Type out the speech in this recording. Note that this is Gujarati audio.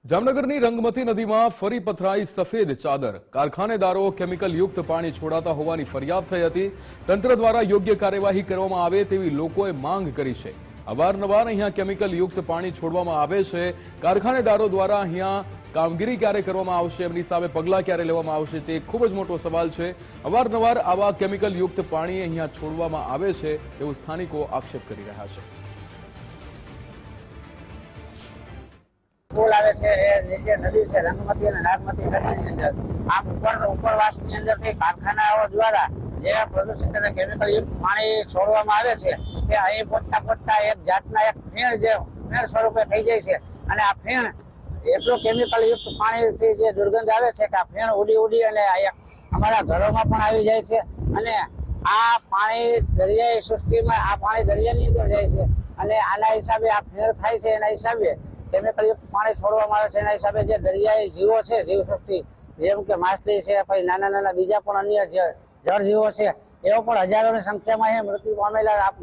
જામનગરની રંગમતી નદીમાં ફરી પથરાઈ સફેદ ચાદર। કારખાનેદારો કેમિકલ યુક્ત પાણી છોડાતા હોવાની ફરિયાદ થઈ હતી। તંત્ર દ્વારા યોગ્ય કાર્યવાહી કરવામાં આવે તેવી લોકોએ માંગ કરી છે। અવારનવાર અહીંયા કેમિકલ યુક્ત પાણી છોડવામાં આવે છે। કારખાનેદારો દ્વારા અહીંયા કામગીરી ક્યારે કરવામાં આવશે, એમની સામે પગલાં ક્યારે લેવામાં આવશે, તે ખૂબ જ મોટો સવાલ છે। અવારનવાર આવા કેમિકલ યુક્ત પાણી અહીંયા છોડવામાં આવે છે તેવું સ્થાનિકો આક્ષેપ કરી રહ્યા છે। પુલ આવે છે એ નીચે નદી છે રંગમતી અને નાગમતી નદીની અંદર આમ ઉપરવાસની અંદરથી કારખાનાઓ દ્વારા જે પ્રદૂષિત અને કેમિકલ યુક્ત પાણી છોડવામાં આવે છે તે અહીં પહોંચતા એક જાતના એક ફેણ સ્વરૂપે થઈ જાય છે। અને આ ફેણ એટલું કેમિકલ યુક્ત પાણીથી જે દુર્ગંધ આવે છે કે આ ફેણ ઉડી અને અમારા ઘરોમાં પણ આવી જાય છે। અને આ પાણી દરિયાઈ સૃષ્ટિમાં આ પાણી દરિયાની અંદર જાય છે અને આના હિસાબે આ ફેણ થાય છે। એના હિસાબે કેમિકલ યુક્ત પાણી છોડવામાં આવે છે। એના હિસાબે જે દરિયાઈ જીવો છે, જીવસૃષ્ટિ જેમ કે માછલી છે, પછી નાના બીજા પણ અન્ય જળજીવો છે, એવો પણ હજારોની સંખ્યામાં મૃત્યુ પામેલા આપ